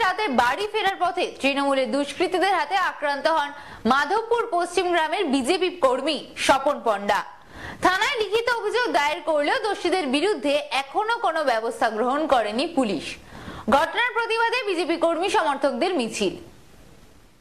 রাতে বাড়ি ফেরার পথে তৃণমূলের দুষ্কৃতীদের হাতে আক্রান্ত হন মাধবপুর পশ্চিম গ্রামের বিজেপি কর্মী স্বপন পণ্ডা। থানায় লিখিত অভিযোগ দায়ের করলেও দোষীদের বিরুদ্ধে এখনো কোনো ব্যবস্থা গ্রহণ করেনি পুলিশ। ঘটনার প্রতিবাদে বিজেপি কর্মী সমর্থকদের মিছিল।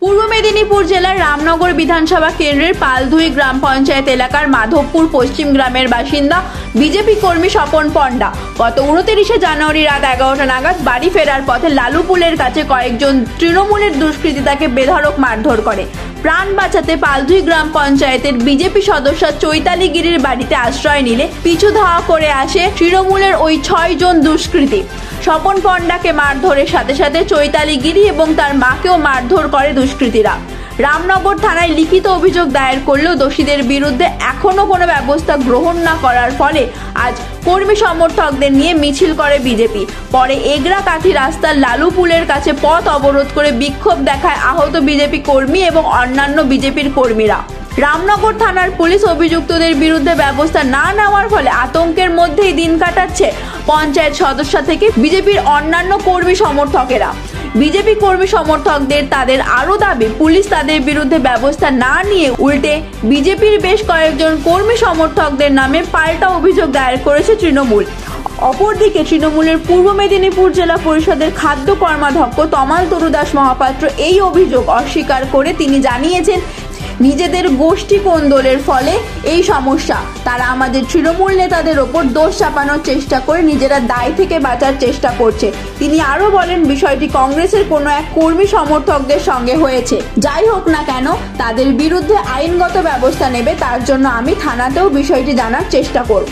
পূর্ব মেদিনীপুর জেলার রামনগর বিধানসভা কেন্দ্রের পালধুই গ্রাম পঞ্চায়েত এলাকার মাধবপুর পশ্চিম গ্রামের বাসিন্দা বিজেপি কর্মী স্বপন পণ্ডা গত 29 জানুয়ারি রাত 11টা নাগাদ বাড়ি ফেরার পথে লালুপুলের কাছে কয়েকজন তৃণমূলের দুষ্কৃতী তাকে বেধড়ক মারধর করে। প্রাণ বাঁচাতে পালধুই গ্রাম পঞ্চায়েতের বিজেপি সদস্য চৈতালি গিরির বাড়িতে আশ্রয় নিলে পিছু ধাওয়া করে আসে তৃণমূলের ওই 6 জন দুষ্কৃতী। স্বপন পণ্ডাকে মারধরের সাথে সাথে চৈতালি গিরি এবং তার মাকেও মারধর করে দুষ্কৃতীরা। রামনগর থানায় লিখিত অভিযোগ দায়ের করলেও দোষীদের বিরুদ্ধে এখনো কোনো ব্যবস্থা গ্রহণ না করার ফলে আজ কর্মী সমর্থকদের নিয়ে মিছিল করে বিজেপি। পরে এগরাকাঠি রাস্তার লালুপুলের কাছে পথ অবরোধ করে বিক্ষোভ দেখায় আহত বিজেপি কর্মী এবং অন্যান্য বিজেপির কর্মীরা। রামনগর থানার পুলিশ অভিযুক্তদের বিরুদ্ধে ব্যবস্থা না নেওয়ার ফলে আতঙ্কের মধ্যেই দিন কাটাচ্ছে পঞ্চায়েত সদস্য থেকে বিজেপির অন্যান্য কর্মী সমর্থকেরা। বিজেপি কর্মী সমর্থকদের তাদের আরো দাবি, পুলিশ তাদের বিরুদ্ধে ব্যবস্থা না নিয়ে উল্টে বিজেপির বেশ কয়েকজন কর্মী সমর্থকদের নামে পাল্টা অভিযোগ দায়ের করেছে তৃণমূল। অপরদিকে তৃণমূলের পূর্ব মেদিনীপুর জেলা পরিষদের খাদ্য কর্মাধ্যক্ষ তমাল তরু দাস মহাপাত্র এই অভিযোগ অস্বীকার করে তিনি জানিয়েছেন, নিজেদের গোষ্ঠী কোন্দলের ফলে এই সমস্যা। তারা আমাদের তৃণমূল নেতাদের ওপর দোষ চাপানোর চেষ্টা করে নিজেরা দায় থেকে বাঁচার চেষ্টা করছে। তিনি আরো বলেন, বিষয়টি কংগ্রেসের কোনো এক কর্মী সমর্থকদের সঙ্গে হয়েছে। যাই হোক না কেন, তাদের বিরুদ্ধে আইনগত ব্যবস্থা নেবে, তার জন্য আমি থানাতেও বিষয়টি জানার চেষ্টা করব।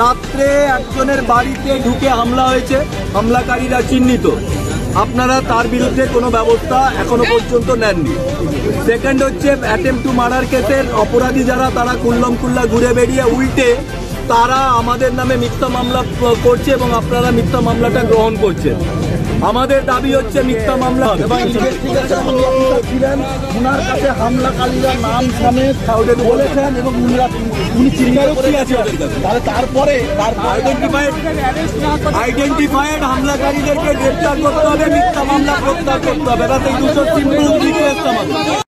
রাত্রে একজনের বাড়িতে ঢুকে হামলা হয়েছে, হামলাকারীরা চিহ্নিত, আপনারা তার বিরুদ্ধে কোনো ব্যবস্থা এখনো পর্যন্ত নেননি। সেকেন্ড হচ্ছে অ্যাটেম্প টু মার্ডার কেসের অপরাধী যারা, তারা কুল্লম কুল্লা ঘুরে বেরিয়ে উল্টে তারা আমাদের নামে মিথ্যা মামলা করছে এবং আপনারা মিথ্যা মামলাটা গ্রহণ করছেন। আমাদের দাবি হচ্ছে মিথ্যা মামলা এবং ওনার কাছে হামলাকারীরা নাম সমেত বলেছেন এবং উনি চিন্তারক্ষী আছে ওদের কাছে। তারপরে আইডেন্টিফাইড হামলাকারীদেরকে গ্রেপ্তার করতে হবে, মিথ্যা মামলা প্রত্যাহার করতে হবে। এই দুটো সিম্পল রিকোয়েস্ট আমাদের।